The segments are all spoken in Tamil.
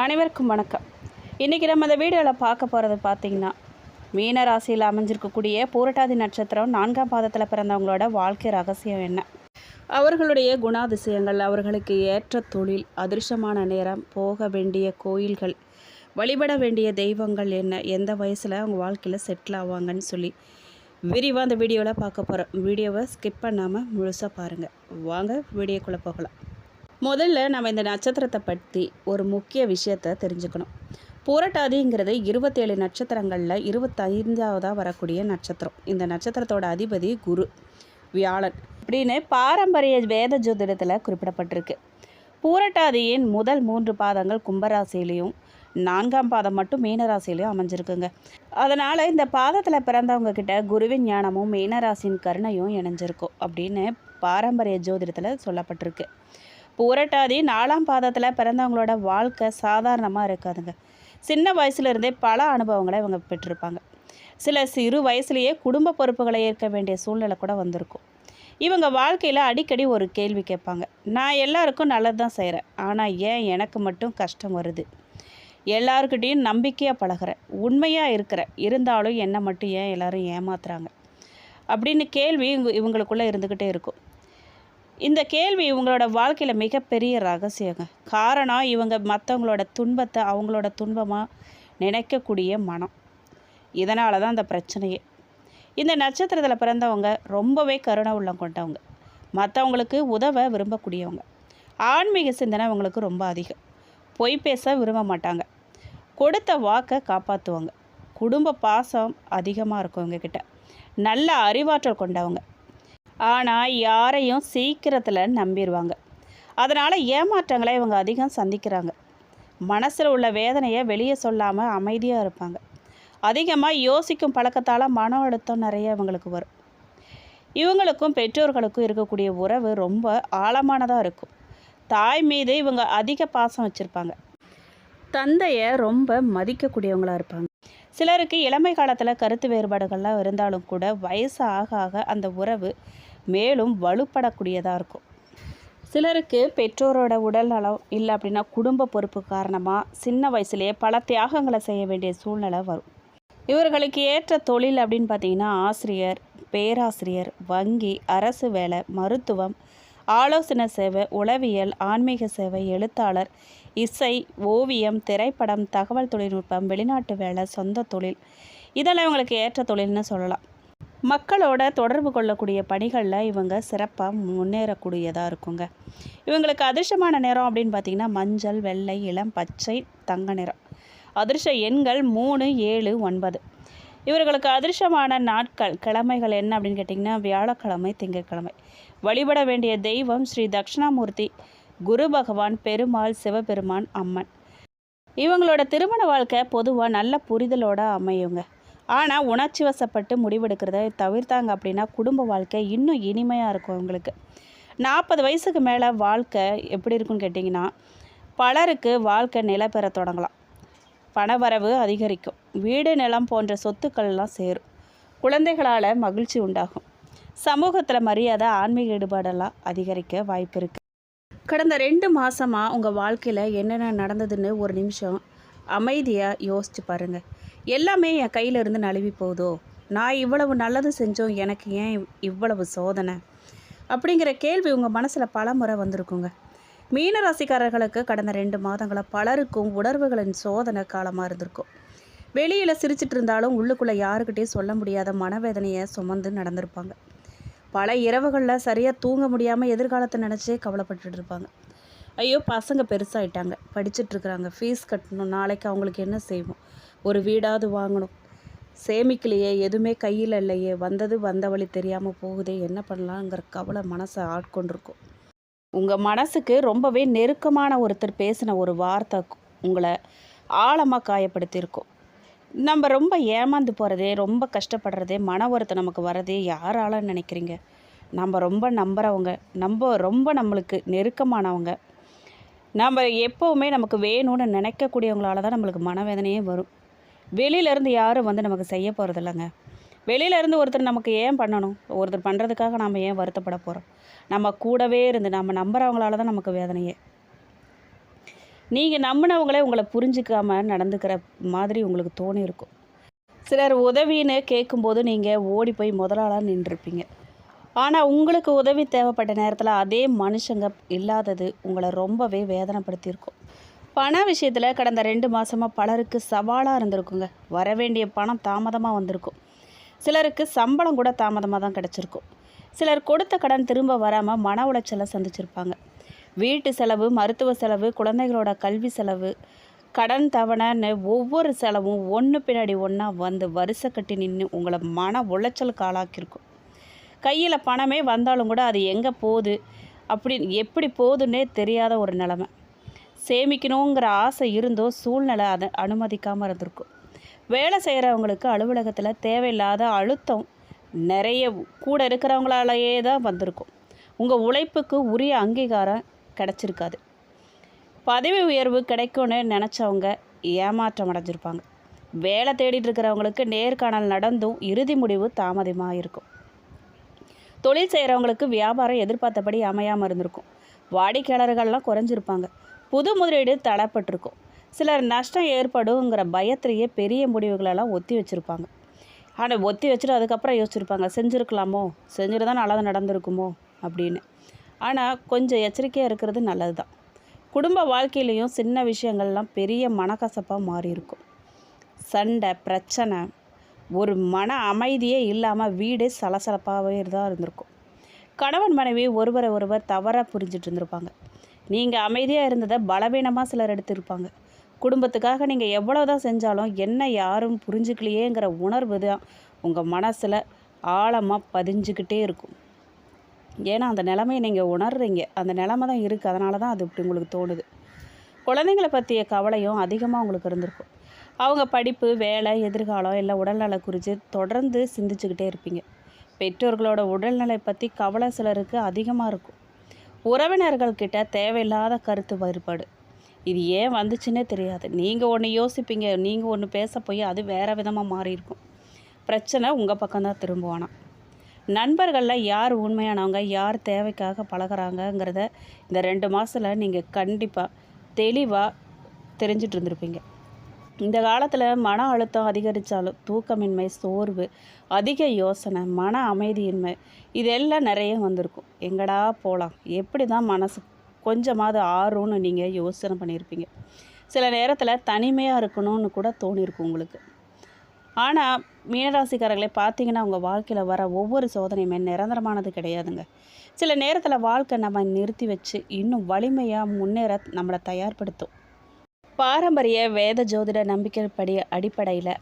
அனைவருக்கும் வணக்கம். இன்றைக்கி நம்ம இந்த வீடியோவில் பார்க்க போகிறது பார்த்திங்கன்னா, மீன ராசியில் அமைஞ்சிருக்கக்கூடிய பூரட்டாதி நட்சத்திரம் 4ஆம் பாதத்தில் பிறந்தவங்களோட வாழ்க்கை ரகசியம் என்ன, அவர்களுடைய குணாதிசயங்கள், அவர்களுக்கு ஏற்ற தொழில், அதிர்ஷ்டமான நேரம், போக வேண்டிய கோயில்கள், வழிபட வேண்டிய தெய்வங்கள் என்ன, எந்த வயசில் அவங்க வாழ்க்கையில் செட்டில் ஆவாங்கன்னு சொல்லி விரிவாக அந்த வீடியோவில் பார்க்க போகிறோம். வீடியோவை ஸ்கிப் பண்ணாமல் முழுசாக பாருங்கள். வாங்க வீடியோக்குள்ளே போகலாம். முதல்ல நம்ம இந்த நட்சத்திரத்தை பற்றி ஒரு முக்கிய விஷயத்தை தெரிஞ்சுக்கணும். பூரட்டாதிங்கிறது 27 நட்சத்திரங்களில் 25ஆவதாக வரக்கூடிய நட்சத்திரம். இந்த நட்சத்திரத்தோட அதிபதி குரு, வியாழன் அப்படின்னு பாரம்பரிய வேத ஜோதிடத்தில் குறிப்பிடப்பட்டிருக்கு. பூரட்டாதியின் முதல் 3 பாதங்கள் கும்பராசிலையும் 4ஆம் பாதம் மட்டும் மீனராசிலையும் அமைஞ்சிருக்குங்க. அதனால் இந்த பாதத்தில் பிறந்தவங்க கிட்ட குருவின் ஞானமும் மீனராசியின் கருணையும் இணைஞ்சிருக்கும் அப்படின்னு பாரம்பரிய ஜோதிடத்தில் சொல்லப்பட்டிருக்கு. பூரட்டாதி 4ஆம் பாதத்தில் பிறந்தவங்களோட வாழ்க்கை சாதாரணமாக இருக்காதுங்க. சின்ன வயசுலேருந்தே பல அனுபவங்களை இவங்க பெற்றிருப்பாங்க. சிறு வயசுலேயே குடும்ப பொறுப்புகளை ஏற்க வேண்டிய சூழ்நிலை கூட வந்திருக்கும். இவங்க வாழ்க்கையில் அடிக்கடி ஒரு கேள்வி கேட்பாங்க. நான் எல்லாருக்கும் நல்லது தான் செய்கிறேன், ஆனால் ஏன் எனக்கு மட்டும் கஷ்டம் வருது? எல்லாருக்கிட்டையும் நம்பிக்கையாக பழகிறேன், உண்மையாக இருக்கிறேன், இருந்தாலும் என்னை மட்டும் ஏன் எல்லோரும் ஏமாத்துறாங்க அப்படின்னு கேள்வி இவங்களுக்குள்ளே இருந்துக்கிட்டே இருக்கும். இந்த கேள்வி இவங்களோட வாழ்க்கையில் மிகப்பெரிய ரகசியங்க. காரணம், இவங்க மற்றவங்களோட துன்பத்தை அவங்களோட துன்பமாக நினைக்கக்கூடிய மனம். இதனால தான் அந்த பிரச்சனையே. இந்த நட்சத்திரத்தில் பிறந்தவங்க ரொம்பவே கருணை உள்ளம் கொண்டவங்க, மற்றவங்களுக்கு உதவ விரும்பக்கூடியவங்க, ஆன்மீக சிந்தனை அவங்களுக்கு ரொம்ப அதிகம், பொய் பேச விரும்ப மாட்டாங்க, கொடுத்த வாக்கை காப்பாற்றுவாங்க, குடும்ப பாசம் அதிகமாக இருக்கும் இவங்கக்கிட்ட, நல்ல அறிவாற்றல் கொண்டவங்க, ஆனால் யாரையும் சீக்கிரத்தில் நம்பிடுவாங்க. அதனால் ஏமாற்றங்களை இவங்க அதிகம் சந்திக்கிறாங்க. மனசில் உள்ள வேதனையை வெளியே சொல்லாமல் அமைதியாக இருப்பாங்க. அதிகமாக யோசிக்கும் பழக்கத்தால் மன அழுத்தம் நிறைய இவங்களுக்கு வரும். இவங்களுக்கும் பெற்றோர்களுக்கும் இருக்கக்கூடிய உறவு ரொம்ப ஆழமானதாக இருக்கும். தாய் மீது இவங்க அதிக பாசம் வச்சுருப்பாங்க. தந்தையை ரொம்ப மதிக்கக்கூடியவங்களாக இருப்பாங்க. சிலருக்கு இளமை காலத்தில் கருத்து வேறுபாடுகள்லாம் இருந்தாலும் கூட வயசு ஆக ஆக அந்த உறவு மேலும் வலுப்படக்கூடியதாக இருக்கும். சிலருக்கு பெற்றோரோட உடல் நலம் இல்லை அப்படின்னா குடும்ப பொறுப்பு காரணமாக சின்ன வயசுலேயே பல தியாகங்களை செய்ய வேண்டிய சூழ்நிலை வரும். இவர்களுக்கு ஏற்ற தொழில் அப்படின்னு பார்த்திங்கன்னா ஆசிரியர், பேராசிரியர், வங்கி, அரசு வேலை, மருத்துவம், ஆலோசனை சேவை, உளவியல், ஆன்மீக சேவை, எழுத்தாளர், இசை, ஓவியம், திரைப்படம், தகவல் தொழில்நுட்பம், வெளிநாட்டு வேலை, சொந்த தொழில், இதெல்லாம் இவங்களுக்கு ஏற்ற தொழில்னு சொல்லலாம். மக்களோட தொடர்பு கொள்ளக்கூடிய பணிகளில் இவங்க சிறப்பாக முன்னேறக்கூடியதாக இருக்குங்க. இவங்களுக்கு அதிர்ஷ்டமான நிறம் அப்படின்னு பார்த்திங்கன்னா மஞ்சள், வெள்ளை, இளம் பச்சை, தங்க நிறம். அதிர்ஷ்ட எண்கள் 3, 7, 9. இவர்களுக்கு அதிர்ஷ்டமான நாட்கள், கிழமைகள் என்ன அப்படின்னு கேட்டிங்கன்னா வியாழக்கிழமை, திங்கட்கிழமை. வழிபட வேண்டிய தெய்வம் ஸ்ரீ தட்சிணாமூர்த்தி, குரு பகவான், பெருமாள், சிவபெருமான், அம்மன். இவங்களோட திருமண வாழ்க்கை பொதுவாக நல்ல புரிதலோடு அமையுங்க. ஆனால் உணர்ச்சி வசப்பட்டு முடிவெடுக்கிறத தவிர்த்தாங்க அப்படின்னா குடும்ப வாழ்க்கை இன்னும் இனிமையாக இருக்கும் இவங்களுக்கு. 40 வயசுக்கு மேலே வாழ்க்கை எப்படி இருக்குன்னு கேட்டிங்கன்னா, பலருக்கு வாழ்க்கை நிலை பெற தொடங்கலாம், பணவரவு அதிகரிக்கும், வீடு நிலம் போன்ற சொத்துக்கள்லாம் சேரும், குழந்தைகளால் மகிழ்ச்சி உண்டாகும், சமூகத்தில் மரியாதை, ஆன்மீக ஈடுபாடெல்லாம் அதிகரிக்க வாய்ப்பு இருக்குது. கடந்த 2 மாதமாக உங்கள் வாழ்க்கையில் என்னென்ன நடந்ததுன்னு ஒரு நிமிஷம் அமைதியாக யோசித்து பாருங்கள். எல்லாமே என் கையில் இருந்து நழுவி போகுதோ, நான் இவ்வளவு நல்லது செஞ்சோம், எனக்கு ஏன் இவ்வளவு சோதனை அப்படிங்கிற கேள்வி உங்கள் மனசில் பல முறை வந்திருக்குங்க. மீனராசிக்காரர்களுக்கு கடந்த 2 மாதங்களாக பலருக்கும் உணர்வுகளின் சோதனை காலமாக இருந்திருக்கும். வெளியில் சிரிச்சிட்டு இருந்தாலும் உள்ளுக்குள்ளே யாருக்கிட்டையும் சொல்ல முடியாத மனவேதனையை சுமந்து நடந்திருப்பாங்க. பல இரவுகளில் சரியாக தூங்க முடியாமல் எதிர்காலத்தை நினச்சே கவலைப்பட்டுட்டு இருப்பாங்க. ஐயோ, பசங்க பெருசாகிட்டாங்க, படிச்சுட்ருக்குறாங்க, ஃபீஸ் கட்டணும், நாளைக்கு அவங்களுக்கு என்ன செய்வோம், ஒரு வீடாவது வாங்கணும், சேமிக்கலையே, எதுவுமே கையில் இல்லையே, வந்தது வந்த வழி தெரியாமல் போகுதே, என்ன பண்ணலாங்கிற கவலை மனசை ஆட்கொண்டிருக்கும். உங்கள் மனசுக்கு ரொம்பவே நெருக்கமான ஒருத்தர் பேசின ஒரு வார்த்தை உங்களை ஆழமாக காயப்படுத்தியிருக்கும். நம்ம ரொம்ப ஏமாந்து போகிறதே, ரொம்ப கஷ்டப்படுறதே, மன வருத்தம் நமக்கு வரதே யாரால நினைக்கிறீங்க? நம்ம ரொம்ப நம்புகிறவங்க, ரொம்ப நம்மளுக்கு நெருக்கமானவங்க, நம்ம எப்போவுமே நமக்கு வேணும்னு நினைக்கக்கூடியவங்களால தான் நம்மளுக்கு மனவேதனையே வரும். வெளியிலேருந்து யாரும் வந்து நமக்கு செய்ய போகிறது இல்லைங்க. வெளியிலேருந்து ஒருத்தர் நமக்கு ஏன் பண்ணணும்? ஒருத்தர் பண்ணுறதுக்காக நாம் ஏன் வருத்தப்பட போகிறோம்? நம்ம கூடவே இருந்து நம்ம நம்புகிறவங்களால தான் நமக்கு வேதனையே. நீங்கள் நம்பினவங்களே உங்களை புரிஞ்சிக்காம நடந்துக்கிற மாதிரி உங்களுக்கு தோணியிருக்கும். சிலர் உதவின்னு கேட்கும்போது நீங்கள் ஓடி போய் முதலாளாக நின்றுருப்பீங்க. ஆனால் உங்களுக்கு உதவி தேவைப்பட்ட நேரத்தில் அதே மனுஷங்க இல்லாதது உங்களை ரொம்பவே வேதனைப்படுத்தியிருக்கும். பண விஷயத்தில் கடந்த 2 மாதமாக பலருக்கு சவாலாக இருந்திருக்குங்க. வர வேண்டிய பணம் தாமதமாக வந்திருக்கும். சிலருக்கு சம்பளம் கூட தாமதமாக தான் கிடச்சிருக்கும். சிலர் கொடுத்த கடன் திரும்ப வராமல் மன உளைச்சலை சந்திச்சிருப்பாங்க. வீட்டு செலவு, மருத்துவ செலவு, குழந்தைகளோட கல்வி செலவு, கடன் தவணைன்னு ஒவ்வொரு செலவும் ஒன்று பின்னாடி ஒன்றா வந்து வரிசை கட்டி நின்று உங்களை மன உளைச்சலுக்கு ஆளாக்கியிருக்கும். கையில் பணமே வந்தாலும் கூட அது எங்கே போகுது, எப்படி போகுதுன்னே தெரியாத ஒரு நிலமை. சேமிக்கணுங்கிற ஆசை இருந்தோ சூழ்நிலை அதை அனுமதிக்காமல் இருந்திருக்கும். வேலை செய்கிறவங்களுக்கு அலுவலகத்தில் தேவையில்லாத அழுத்தம் நிறைய கூட இருக்கிறவங்களாலேயே தான் வந்திருக்கும். உங்கள் உழைப்புக்கு உரிய அங்கீகாரம் கிடச்சிருக்காது. பதவி உயர்வு கிடைக்கும்னு நினச்சவங்க ஏமாற்றம் அடைஞ்சிருப்பாங்க. வேலை தேடிட்டு இருக்கிறவங்களுக்கு நேர்காணல் நடந்தும் இறுதி முடிவு தாமதமாக இருக்கும். தொழில் செய்கிறவங்களுக்கு வியாபாரம் எதிர்பார்த்தபடி அமையாமல் இருந்திருக்கும். வாடிக்கையாளர்கள்லாம் குறைஞ்சிருப்பாங்க. புது முதலீடு தடைப்பட்டிருக்கும். சிலர் நஷ்டம் ஏற்படுங்கிற பயத்திலேயே பெரிய முடிவுகளெல்லாம் ஒத்தி வச்சுருப்பாங்க. ஆனால் ஒத்தி வச்சுட்டு அதுக்கப்புறம் யோசிச்சுருப்பாங்க, செஞ்சுருக்கலாமோ, செஞ்சுட்டு தான் நல்லது நடந்திருக்குமோ அப்படின்னு. ஆனால் கொஞ்சம் எச்சரிக்கையாக இருக்கிறது நல்லது தான். குடும்ப வாழ்க்கையிலையும் சின்ன விஷயங்கள்லாம் பெரிய மனக்கசப்பாக மாறியிருக்கும். சண்டை, பிரச்சனை, ஒரு மன அமைதியே இல்லாமல் வீடு சலசலப்பாகவே தான் இருந்திருக்கும். கணவன் மனைவி ஒருவரை ஒருவர் தவறாக புரிஞ்சிட்டு இருந்திருப்பாங்க. நீங்கள் அமைதியாக இருந்ததை பலவீனமாக சிலர் எடுத்திருப்பாங்க. குடும்பத்துக்காக நீங்கள் எவ்வளோ தான் செஞ்சாலும் என்ன யாரும் புரிஞ்சுக்கலையேங்கிற உணர்வு தான் உங்கள் மனசில் ஆழமாக பதிஞ்சுக்கிட்டே இருக்கும். ஏன்னா அந்த நிலைமையை நீங்கள் உணர்றீங்க. அந்த நிலைமை தான் இருக்குது. அதனால தான் அது இப்படி உங்களுக்கு தோணுது. குழந்தைங்களை பற்றிய கவலையும் அதிகமாக உங்களுக்கு இருந்திருக்கும். அவங்க படிப்பு, வேலை, எதிர்காலம் இல்லை உடல்நலை குறித்து தொடர்ந்து சிந்திச்சுக்கிட்டே இருப்பீங்க. பெற்றோர்களோட உடல்நிலை பற்றி கவலை சிலருக்கு அதிகமாக இருக்கும். உறவினர்கள்கிட்ட தேவையில்லாத கருத்து வேறுபாடு. இது ஏன் வந்துச்சுன்னே தெரியாது. நீங்கள் ஒன்று யோசிப்பீங்க, நீங்கள் ஒன்று பேச போய் அது வேறு விதமாக மாறியிருக்கும். பிரச்சனை உங்கள் பக்கம்தான் திரும்புவானா. நண்பர்களில் யார் உண்மையானவங்க, யார் தேவைக்காக பழகிறாங்கங்கிறத இந்த 2 மாதத்தில் நீங்கள் கண்டிப்பாக தெளிவாக தெரிஞ்சிட்டு இருந்திருப்பீங்க. இந்த காலத்தில் மன அழுத்தம் அதிகரித்தாலும் தூக்கமின்மை, சோர்வு, அதிக யோசனை, மன அமைதியின்மை இதெல்லாம் நிறைய வந்திருக்கும். எங்கடா போகலாம், எப்படி தான் மனசு கொஞ்சமாவது ஆறும்னு நீங்கள் யோசனை பண்ணியிருப்பீங்க. சில நேரத்தில் தனிமையாக இருக்கணும்னு கூட தோணியிருக்கும் உங்களுக்கு. ஆனால் மீனராசிக்காரர்களை பார்த்தீங்கன்னா உங்கள் வாழ்க்கையில் வர ஒவ்வொரு சோதனையுமே நிரந்தரமானது கிடையாதுங்க. சில நேரத்தில் வாழ்க்கை நம்ம நிறுத்தி வச்சு இன்னும் வலிமையாக முன்னேற நம்மளை தயார்படுத்தும். பாரம்பரிய வேத ஜோதிட நம்பிக்கைப்படி அடிப்படையில்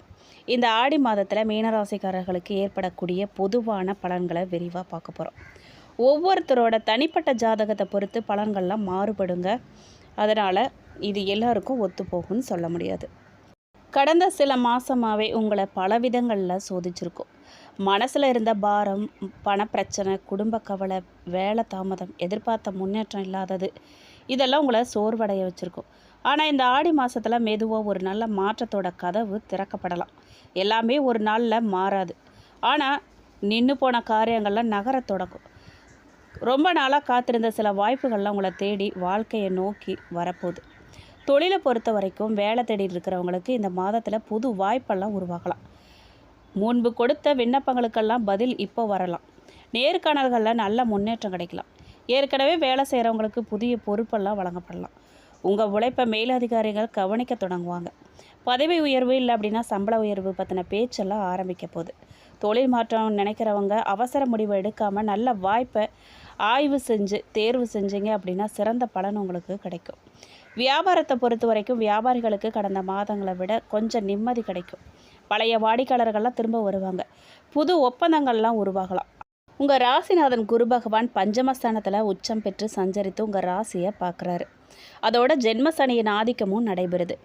இந்த ஆடி மாதத்தில் மீனராசிக்காரர்களுக்கு ஏற்படக்கூடிய பொதுவான பலன்களை விரிவாக பார்க்க போகிறோம். ஒவ்வொருத்தரோட தனிப்பட்ட ஜாதகத்தை பொறுத்து பலன்கள்லாம் மாறுபடுங்க. அதனால் இது எல்லாருக்கும் ஒத்துப்போகும்னு சொல்ல முடியாது. கடந்த சில மாதமாகவே உங்களை பல விதங்களில் சோதிச்சிருக்கும். மனசில் இருந்த பாரம், பணப்பிரச்சனை, குடும்ப கவலை, வேலை தாமதம், எதிர்பார்த்த முன்னேற்றம் இல்லாதது இதெல்லாம் உங்களை சோர்வடைய வச்சுருக்கும். ஆனால் இந்த ஆடி மாதத்தில் மெதுவாக ஒரு நல்ல மாற்றத்தோட கதவு திறக்கப்படலாம். எல்லாமே ஒரு நாளில் மாறாது. ஆனால் நின்று போன காரியங்கள்லாம் நகர தொடங்கும். ரொம்ப நாளாக காத்திருந்த சில வாய்ப்புகள்லாம் உங்களை தேடி வாழ்க்கையை நோக்கி வரப்போகுது. தொழிலை பொறுத்த வரைக்கும் வேலை தேடிட்டு இருக்கிறவங்களுக்கு இந்த மாதத்தில் புது வாய்ப்பெல்லாம் உருவாகலாம். முன்பு கொடுத்த விண்ணப்பங்களுக்கெல்லாம் பதில் இப்போ வரலாம். நேர்காணல்களில் நல்ல முன்னேற்றம் கிடைக்கலாம். ஏற்கனவே வேலை செய்கிறவங்களுக்கு புதிய பொறுப்பெல்லாம் வழங்கப்படலாம். உங்கள் உழைப்பை மேலதிகாரிகள் கவனிக்க தொடங்குவாங்க. பதவி உயர்வு இல்லை அப்படின்னா சம்பள உயர்வு பற்றின பேச்செல்லாம் ஆரம்பிக்க போகுது. தொழில் மாற்றம் நினைக்கிறவங்க அவசர முடிவு எடுக்காமல் நல்ல வாய்ப்பை ஆய்வு செஞ்சு தேர்வு செஞ்சீங்க அப்படின்னா சிறந்த பலன் உங்களுக்கு கிடைக்கும். வியாபாரத்தை பொறுத்த வரைக்கும் வியாபாரிகளுக்கு கடந்த மாதங்களை விட கொஞ்சம் நிம்மதி கிடைக்கும். பழைய வாடிக்கையாளர்கள்லாம் திரும்ப வருவாங்க. புது ஒப்பந்தங்கள்லாம் உருவாகலாம். உங்கள் ராசிநாதன் குரு பகவான் பஞ்சமஸ்தானத்தில் உச்சம் பெற்று சஞ்சரித்து உங்கள் ராசியை பார்க்குறாரு. அதோட ஜென்மசனியின் ஆதிக்கமும் நடைபெறுது.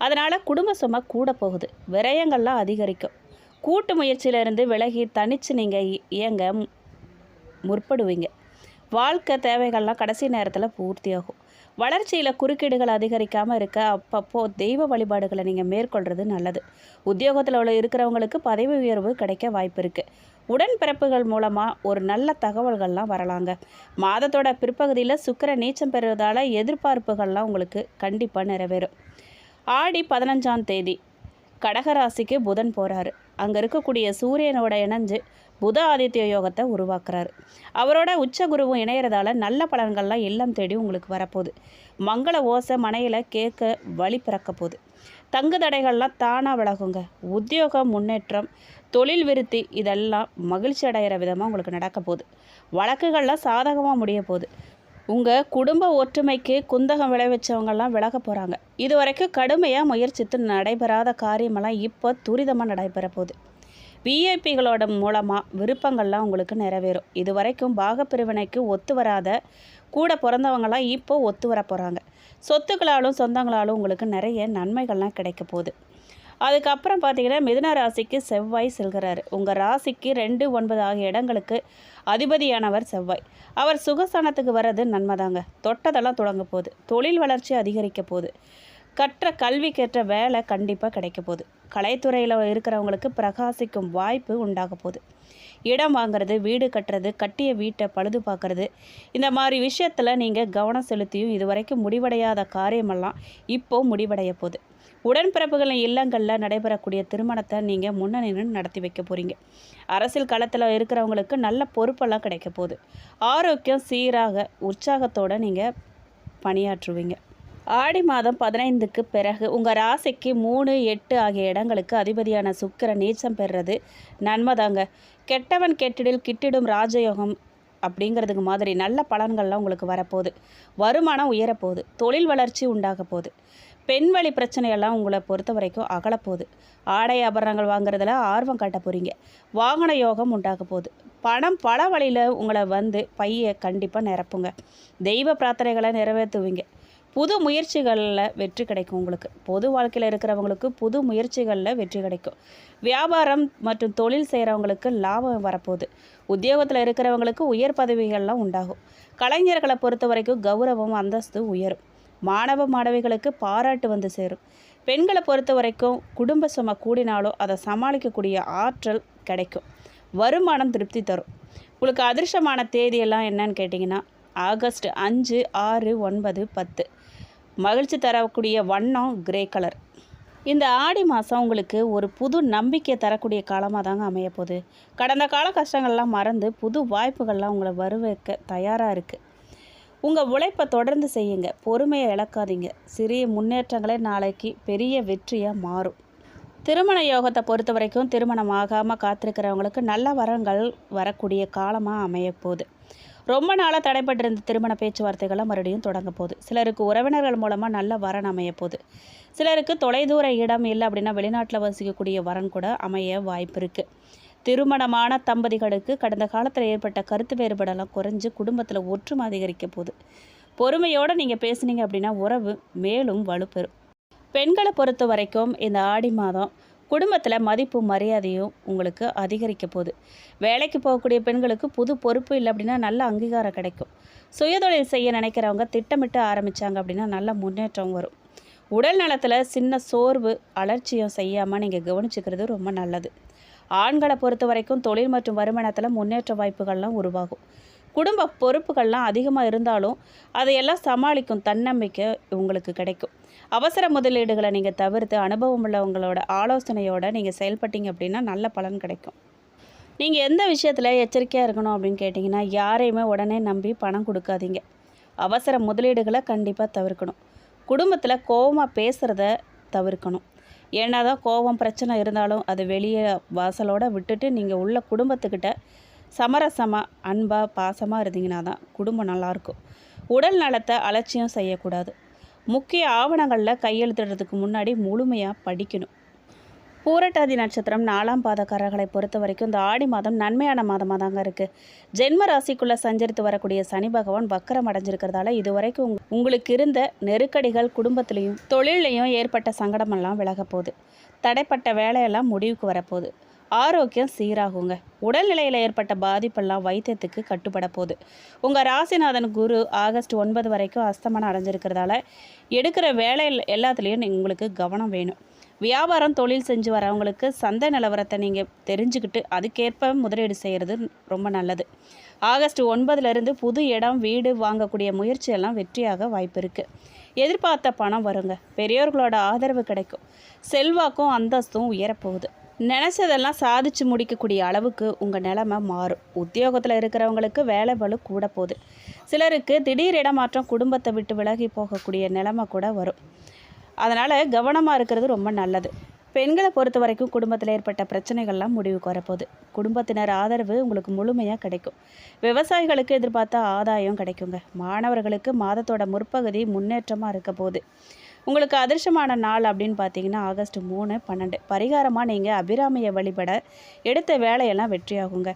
அதனால் குடும்ப சுமை கூட போகுது. விரயங்கள்லாம் அதிகரிக்கும். கூட்டு முயற்சியிலிருந்து விலகி தனித்து நீங்கள் இயங்க முற்படுவீங்க. வாழ்க்கை தேவைகள்லாம் கடைசி நேரத்தில் பூர்த்தியாகும். வளர்ச்சியில் குறுக்கீடுகள் அதிகரிக்காமல் இருக்க அப்பப்போ தெய்வ வழிபாடுகளை நீங்கள் மேற்கொள்கிறது நல்லது. உத்தியோகத்தில் இருக்கிறவங்களுக்கு பதவி உயர்வு கிடைக்க வாய்ப்பு இருக்குது. உடன்பிறப்புகள் மூலமாக ஒரு நல்ல தகவல்கள்லாம் வரலாங்க. மாதத்தோட பிற்பகுதியில் சுக்கிரன் நீச்சம் பெறுவதால் எதிர்பார்ப்புகள்லாம் உங்களுக்கு கண்டிப்பாக நிறைவேறும். ஆடி 15ஆம் தேதி கடகராசிக்கு புதன் போகிறாரு. அங்கே இருக்கக்கூடிய சூரியனோட இணைஞ்சு புத ஆதித்ய யோகத்தை உருவாக்குறாரு. அவரோட உச்ச குருவும் இணையிறதால நல்ல பலன்கள்லாம் இல்லம் தேடி உங்களுக்கு வரப்போகுது. மங்கள ஓசை மனையில் கேட்க வழி பிறக்க போகுது. தங்கு தடைகள்லாம் தானாக விலகுங்க. உத்தியோக முன்னேற்றம், தொழில் விருத்தி இதெல்லாம் மகிழ்ச்சி அடைகிற விதமாக உங்களுக்கு நடக்க போகுது. வழக்குகள்லாம் சாதகமாக முடிய போகுது. உங்கள் குடும்ப ஒற்றுமைக்கு குந்தகம் விளைவிச்சவங்கெல்லாம் விலக போகிறாங்க. இது வரைக்கும் கடுமையாக முயற்சித்து நடைபெறாத காரியமெல்லாம் இப்போ துரிதமாக நடைபெற போகுது. விஐபிகளோட மூலமாக விருப்பங்கள்லாம் உங்களுக்கு நிறைவேறும். இது வரைக்கும் பாகப்பிரிவினைக்கு ஒத்து வராத கூட பிறந்தவங்களாம் இப்போ ஒத்து வர போகிறாங்க. சொத்துக்களாலும் சொந்தங்களாலும் உங்களுக்கு நிறைய நன்மைகள்லாம் கிடைக்க போகுது. அதுக்கப்புறம் பார்த்தீங்கன்னா மிதுன ராசிக்கு செவ்வாய் செல்கிறாரு. உங்கள் ராசிக்கு 2, 9 ஆகிய இடங்களுக்கு அதிபதியானவர் செவ்வாய். அவர் சுகஸ்தானத்துக்கு வர்றது நன்மைதாங்க. தொட்டதெல்லாம் தொடங்க போகுது. தொழில் வளர்ச்சி அதிகரிக்க போகுது. கற்ற கல்விக்கேற்ற வேலை கண்டிப்பாக கிடைக்க போகுது. கலைத்துறையில் இருக்கிறவங்களுக்கு பிரகாசிக்கும் வாய்ப்பு உண்டாக போகுது. இடம் வாங்கிறது, வீடு கட்டுறது, கட்டிய வீட்டை பழுது பார்க்குறது, இந்த மாதிரி விஷயத்தில் நீங்கள் கவனம் செலுத்தியும் இதுவரைக்கும் முடிவடையாத காரியமெல்லாம் இப்போது முடிவடைய போகுது. உடன்பிறப்புகளின் இல்லங்களில் நடைபெறக்கூடிய திருமணத்தை நீங்கள் முன்னணி நடத்தி வைக்க போகிறீங்க. அரசியல் களத்தில் இருக்கிறவங்களுக்கு நல்ல பொறுப்பெல்லாம் கிடைக்க போகுது. ஆரோக்கியம் சீராக உற்சாகத்தோடு நீங்கள் பணியாற்றுவீங்க. ஆடி மாதம் 15க்கு பிறகு உங்கள் ராசிக்கு 3, 8 ஆகிய இடங்களுக்கு அதிபதியான சுக்கிரன் நீச்சம் பெறுறது நன்மைதாங்க. கெட்டவன் கெட்டிடில் கிட்டிடும் ராஜயோகம் அப்படிங்கிறதுக்கு மாதிரி நல்ல பலன்கள்லாம் உங்களுக்கு வரப்போகுது. வருமானம் உயரப்போகுது. தொழில் வளர்ச்சி உண்டாக போகுது. பெண் வழி பிரச்சனையெல்லாம் உங்களை பொறுத்த வரைக்கும் அகலப்போகுது. ஆடை ஆபரணங்கள் வாங்குறதுல ஆர்வம் காட்ட போகிறீங்க. வாகன யோகம் உண்டாக போகுது. பணம் பல வழியில் உங்களை வந்து பையை கண்டிப்பாக நிரப்புங்க. தெய்வ பிரார்த்தனைகளை நிறைவேற்றுவீங்க. புது முயற்சிகளில் வெற்றி கிடைக்கும். உங்களுக்கு பொது வாழ்க்கையில் இருக்கிறவங்களுக்கு புது முயற்சிகளில் வெற்றி கிடைக்கும். வியாபாரம் மற்றும் தொழில் செய்கிறவங்களுக்கு லாபம் வரப்போகுது. உத்தியோகத்தில் இருக்கிறவங்களுக்கு உயர் பதவிகள்லாம் உண்டாகும். கலைஞர்களை பொறுத்த வரைக்கும் கௌரவம் அந்தஸ்து உயரும். மாணவ மாணவிகளுக்கு பாராட்டு வந்து சேரும். பெண்களை பொறுத்த வரைக்கும் குடும்ப சுமை கூடினாலும் அதை சமாளிக்கக்கூடிய ஆற்றல் கிடைக்கும். வருமானம் திருப்தி தரும். உங்களுக்கு அதிர்ஷ்டமான தேதியெல்லாம் என்னன்னு கேட்டிங்கன்னா ஆகஸ்ட் 5, 6, 9, 10. மகிழ்ச்சி தரக்கூடிய வண்ணம் கிரே கலர். இந்த ஆடி மாதம் உங்களுக்கு ஒரு புது நம்பிக்கை தரக்கூடிய காலமாக தாங்க அமையப்போகுது. கடந்த கால கஷ்டங்கள்லாம் மறந்து புது வாய்ப்புகள்லாம் உங்களை வரவேற்க தயாராக இருக்குது. உங்கள் உழைப்பை தொடர்ந்து செய்யுங்க. பொறுமையை இழக்காதீங்க. சிறிய முன்னேற்றங்களே நாளைக்கு பெரிய வெற்றியாக மாறும். திருமண யோகத்தை பொறுத்த வரைக்கும் திருமணம் ஆகாமல் காத்திருக்கிறவங்களுக்கு நல்ல வரங்கள் வரக்கூடிய காலமாக அமையப்போகுது. ரொம்ப நாளாக தடைப்பட்டிருந்த திருமண பேச்சுவார்த்தைகள்லாம் மறுபடியும் தொடங்க போகுது. சிலருக்கு உறவினர்கள் மூலமாக நல்ல வரன் அமைய போகுது. சிலருக்கு தொலைதூர இடம் இல்லை அப்படின்னா வெளிநாட்டில் வசிக்கக்கூடிய வரன் கூட அமைய வாய்ப்பு இருக்குது. திருமணமான தம்பதிகளுக்கு கடந்த காலத்தில் ஏற்பட்ட கருத்து வேறுபாடெல்லாம் குறைஞ்சு குடும்பத்தில் ஒற்றுமை அதிகரிக்க போகுது. பொறுமையோடு நீங்கள் பேசுனீங்க அப்படின்னா உறவு மேலும் வலுப்பெறும். பெண்களை பொறுத்த வரைக்கும் இந்த ஆடி மாதம் குடும்பத்தில் மதிப்பு மரியாதையும் உங்களுக்கு அதிகரிக்க போகுது. வேலைக்கு போகக்கூடிய பெண்களுக்கு புது பொறுப்பு இல்லை அப்படின்னா நல்ல அங்கீகாரம் கிடைக்கும். சுயதொழில் செய்ய நினைக்கிறவங்க திட்டமிட்டு ஆரம்பித்தாங்க அப்படின்னா நல்ல முன்னேற்றம் வரும். உடல் நலத்தில் சின்ன சோர்வு அலட்சியம் செய்யாமல் நீங்கள் கவனிச்சுக்கிறது ரொம்ப நல்லது. ஆண்களை பொறுத்த வரைக்கும் தொழில் மற்றும் வருமானத்தில் முன்னேற்ற வாய்ப்புகள்லாம் உருவாகும். குடும்ப பொறுப்புகள்லாம் அதிகமாக இருந்தாலும் அதையெல்லாம் சமாளிக்கும் தன்னம்பிக்கை உங்களுக்கு கிடைக்கும். அவசர முதலீடுகளை நீங்கள் தவிர்த்து அனுபவம் உள்ளவங்களோட ஆலோசனையோடு நீங்கள் செயல்பட்டீங்க அப்படின்னா நல்ல பலன் கிடைக்கும். நீங்கள் எந்த விஷயத்தில் எச்சரிக்கையாக இருக்கணும் அப்படின்னு கேட்டிங்கன்னா யாரையுமே உடனே நம்பி பணம் கொடுக்காதீங்க. அவசர முதலீடுகளை கண்டிப்பாக தவிர்க்கணும். குடும்பத்தில் கோபமாக பேசுகிறத தவிர்க்கணும். ஏன்னா தான் கோபம் பிரச்சனை இருந்தாலும் அது வெளியே வாசலோடு விட்டுட்டு நீங்கள் உள்ள குடும்பத்துக்கிட்ட சமரசமாக அன்பாக பாசமாக இருந்தீங்கன்னா தான் குடும்பம் நல்லாயிருக்கும். உடல் நலத்தை அலட்சியம் செய்யக்கூடாது. முக்கிய ஆவணங்களில் கையெழுத்திடுறதுக்கு முன்னாடி முழுமையாக படிக்கணும். பூரட்டாதி நட்சத்திரம் 4ஆம் பாதக்காரர்களை பொறுத்த வரைக்கும் இந்த ஆடி மாதம் நன்மையான மாதமாக தாங்க இருக்குது. ஜென்ம ராசிக்குள்ளே சஞ்சரித்து வரக்கூடிய சனி பகவான் வக்கரம் அடைஞ்சிருக்கிறதால இது வரைக்கும் உங்களுக்கு இருந்த நெருக்கடிகள் குடும்பத்திலையும் தொழிலையும் ஏற்பட்ட சங்கடமெல்லாம் விலக போகுது. தடைப்பட்ட வேலையெல்லாம் முடிவுக்கு வரப்போகுது. ஆரோக்கியம் சீராகுங்க. உடல்நிலையில் ஏற்பட்ட பாதிப்பெல்லாம் வைத்தியத்துக்கு கட்டுப்பட போகுது. உங்கள் ராசிநாதன் குரு ஆகஸ்ட் 9 வரைக்கும் அஸ்தமனம் அடைஞ்சிருக்கிறதால எடுக்கிற வேலை எல்லாத்துலேயும் உங்களுக்கு கவனம் வேணும். வியாபாரம் தொழில் செஞ்சு வரவங்களுக்கு சந்தை நிலவரத்தை நீங்கள் தெரிஞ்சுக்கிட்டு அதுக்கேற்ப முதலீடு செய்கிறது ரொம்ப நல்லது. ஆகஸ்ட் 9லேருந்து புது இடம் வீடு வாங்கக்கூடிய முயற்சியெல்லாம் வெற்றியாக வாய்ப்பு இருக்குது. எதிர்பார்த்த பணம் வருங்க. பெரியோர்களோட ஆதரவு கிடைக்கும். செல்வாக்கும் அந்தஸ்தும் உயரப்போகுது. நினச்சதெல்லாம் சாதிச்சு முடிக்கக்கூடிய அளவுக்கு உங்கள் நிலைமை மாறும். உத்தியோகத்தில் இருக்கிறவங்களுக்கு வேலை பளு கூட போகுது. சிலருக்கு திடீர் இடமாற்றம் குடும்பத்தை விட்டு விலகி போகக்கூடிய நிலைமை கூட வரும். அதனால் கவனமாக இருக்கிறது ரொம்ப நல்லது. பெண்களை பொறுத்த வரைக்கும் குடும்பத்தில் ஏற்பட்ட பிரச்சனைகள்லாம் முடிவுக்கு வரப்போகுது. குடும்பத்தினர் ஆதரவு உங்களுக்கு முழுமையாக கிடைக்கும். விவசாயிகளுக்கு எதிர்பார்த்த ஆதாயம் கிடைக்குங்க. மாணவர்களுக்கு மாதத்தோட முற்பகுதி முன்னேற்றமாக இருக்க போகுது. உங்களுக்கு அதிர்ஷ்டமான நாள் அப்படின்னு பார்த்தீங்கன்னா ஆகஸ்ட் 3, 12. பரிகாரமாக நீங்கள் அபிராமியை வழிபட எடுத்த வேலையெல்லாம் வெற்றியாகுங்க.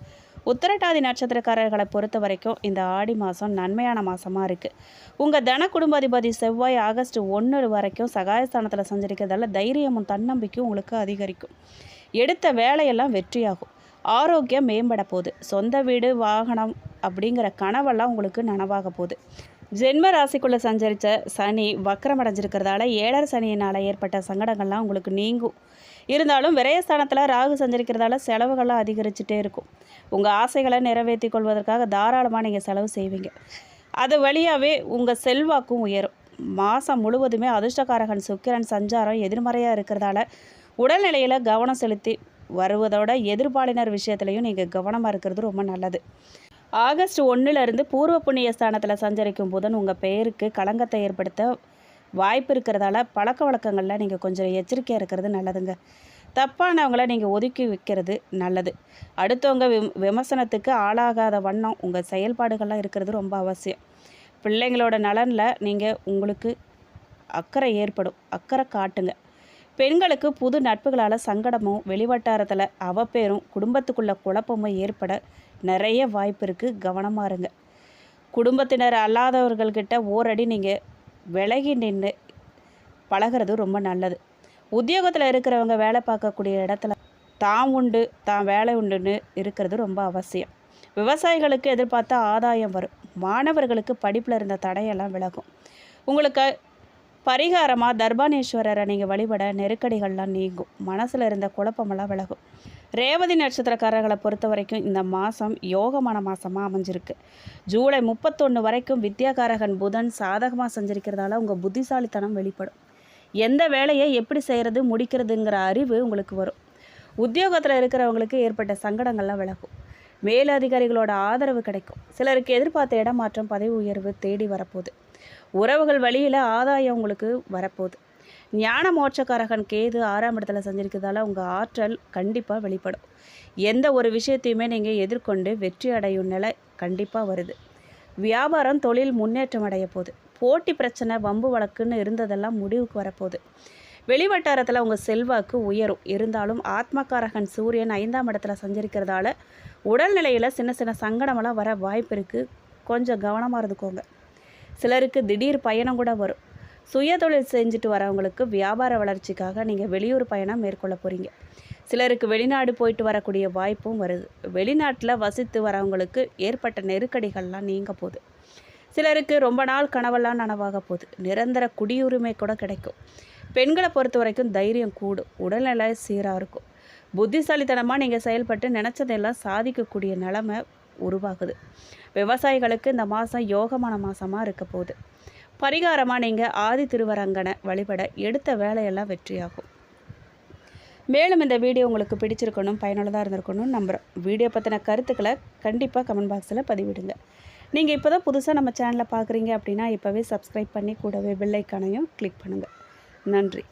உத்திரட்டாதி நட்சத்திரக்காரர்களை பொறுத்த வரைக்கும் இந்த ஆடி மாதம் நன்மையான மாதமாக இருக்குது. உங்கள் தன குடும்பாதிபதி செவ்வாய் ஆகஸ்ட் 1 வரைக்கும் சகாயஸ்தானத்தில் சஞ்சரிக்கிறதால தைரியமும் தன்னம்பிக்கையும் உங்களுக்கு அதிகரிக்கும். எடுத்த வேலையெல்லாம் வெற்றியாகும். ஆரோக்கியம் மேம்பட போகுது. சொந்த வீடு வாகனம் அப்படிங்கிற கனவெல்லாம் உங்களுக்கு நனவாக போகுது. ஜென்ம ராசிக்குள்ளே சஞ்சரித்த சனி வக்கரமடைஞ்சிருக்கிறதால 7 சனியினால் ஏற்பட்ட சங்கடங்கள்லாம் உங்களுக்கு நீங்கும். இருந்தாலும் விரயஸ்தானத்தில் ராகு சஞ்சரிக்கிறதால செலவுகள்லாம் அதிகரிச்சுட்டே இருக்கும். உங்கள் ஆசைகளை நிறைவேற்றி கொள்வதற்காக தாராளமாக நீங்கள் செலவு செய்வீங்க. அது வழியாகவே உங்கள் செல்வாக்கும் உயரும். மாதம் முழுவதுமே அதிர்ஷ்டக்காரகன் சுக்கிரன் சஞ்சாரம் எதிர்மறையாக இருக்கிறதால உடல்நிலையில் கவனம் செலுத்தி வருவதோட எதிர்பாலினர் விஷயத்துலையும் நீங்கள் கவனமாக இருக்கிறது ரொம்ப நல்லது. ஆகஸ்ட் 1லேருந்து பூர்வ புண்ணிய ஸ்தானத்தில் சஞ்சரிக்கும் புதன் உங்கள் பெயருக்கு களங்கத்தை ஏற்படுத்த வாய்ப்பு இருக்கிறதால பழக்க வழக்கங்களில் நீங்கள் கொஞ்சம் எச்சரிக்கையாக இருக்கிறது நல்லதுங்க. தப்பானவங்களை நீங்கள் ஒதுக்கி வைக்கிறது நல்லது. அடுத்தவங்க விமர்சனத்துக்கு ஆளாகாத வண்ணம் உங்கள் செயல்பாடுகள்லாம் இருக்கிறது ரொம்ப அவசியம். பிள்ளைங்களோட நலனில் நீங்கள் உங்களுக்கு அக்கறை ஏற்படும். அக்கறை காட்டுங்க. பெண்களுக்கு புது நட்புகளால் சங்கடமும் வெளிவட்டாரத்தில் அவப்பேரும் குடும்பத்துக்குள்ள குழப்பமும் ஏற்பட நிறைய வாய்ப்பு இருக்குது. கவனமாக இருங்க. குடும்பத்தினர் அல்லாதவர்கள்கிட்ட ஓரடி நீங்கள் விலகி நின்று பழகிறது ரொம்ப நல்லது. உத்தியோகத்தில் இருக்கிறவங்க வேலை பார்க்கக்கூடிய இடத்துல தான் உண்டு தான் வேலை உண்டுன்னு இருக்கிறது ரொம்ப அவசியம். விவசாயிகளுக்கு எதிர்பார்த்த ஆதாயம் வரும். மாணவர்களுக்கு படிப்பில் இருந்த தடையெல்லாம் விலகும். உங்களுக்கு பரிகாரமாக தர்பானேஸ்வரரை நீங்கள் வழிபட நெருக்கடிகள்லாம் நீங்கும். மனசில் இருந்த குழப்பமெல்லாம் விலகும். ரேவதி நட்சத்திரக்காரர்களை பொறுத்த வரைக்கும் இந்த மாதம் யோகமான மாதமாக அமைஞ்சிருக்கு. ஜூலை 31 வரைக்கும் வித்யாகாரகன் புதன் சாதகமாக சஞ்சரிக்கிறதால உங்கள் புத்திசாலித்தனம் வெளிப்படும். எந்த வேலையை எப்படி செய்கிறது முடிக்கிறதுங்கிற அறிவு உங்களுக்கு வரும். உத்தியோகத்தில் இருக்கிறவங்களுக்கு ஏற்பட்ட சங்கடங்கள்லாம் விலகும். மேலதிகாரிகளோட ஆதரவு கிடைக்கும். சிலருக்கு எதிர்பார்த்த இடமாற்றம் பதவி உயர்வு தேடி வரப்போகுது. உறவுகள் வழியில் ஆதாயம் உங்களுக்கு வரப்போகுது. ஞான மோட்சக்காரகன் கேது 6ஆம் இடத்துல சஞ்சரிக்கிறதால உங்கள் ஆற்றல் கண்டிப்பாக வெளிப்படும். எந்த ஒரு விஷயத்தையுமே நீங்கள் எதிர்கொண்டு வெற்றி அடையும் நிலை கண்டிப்பாக வருது. வியாபாரம் தொழில் முன்னேற்றம் அடைய போகுது. போட்டி பிரச்சனை வம்பு வழக்குன்னு இருந்ததெல்லாம் முடிவுக்கு வரப்போகுது. வெளிவட்டாரத்தில் உங்கள் செல்வாக்கு உயரும். இருந்தாலும் ஆத்மகாரகன் சூரியன் 5ஆம் இடத்துல சஞ்சரிக்கிறதால உடல்நிலையில் சின்ன சின்ன சங்கடமெல்லாம் வர வாய்ப்பு இருக்குது. கொஞ்சம் கவனமாக இருந்துக்கோங்க. சிலருக்கு திடீர் பயணம் கூட வரும். சுய தொழில் செஞ்சுட்டு வரவங்களுக்கு வியாபார வளர்ச்சிக்காக நீங்கள் வெளியூர் பயணம் மேற்கொள்ள போகிறீங்க. சிலருக்கு வெளிநாடு போயிட்டு வரக்கூடிய வாய்ப்பும் வருது. வெளிநாட்டில் வசித்து வரவங்களுக்கு ஏற்பட்ட நெருக்கடிகள்லாம் நீங்க போகுது. சிலருக்கு ரொம்ப நாள் கனவெல்லாம் நனவாக போகுது. நிரந்தர குடியுரிமை கூட கிடைக்கும். பெண்களை பொறுத்த வரைக்கும் தைரியம் கூடும். உடல்நிலை சீராக இருக்கும். புத்திசாலித்தனமாக நீங்கள் செயல்பட்டு நினச்சதெல்லாம் சாதிக்கக்கூடிய நிலைமை உருவாகுது. விவசாயிகளுக்கு இந்த மாதம் யோகமான மாதமாக இருக்க போகுது. பரிகாரமாக நீங்கள் ஆதி திருவரங்கனை வழிபட எடுத்த வேலையெல்லாம் வெற்றியாகும். மேலும் இந்த வீடியோ உங்களுக்கு பிடிச்சிருக்கணும், பயனுள்ளதாக இருந்திருக்கணும் நம்புகிறோம். வீடியோ பற்றின கருத்துக்களை கண்டிப்பாக கமெண்ட் பாக்ஸில் பதிவிடுங்க. நீங்கள் இப்போ தான் புதுசாக நம்ம சேனலை பார்க்குறீங்க அப்படின்னா இப்போவே சப்ஸ்கிரைப் பண்ணி கூடவே பெல் ஐக்கானையும் கிளிக் பண்ணுங்கள். நன்றி.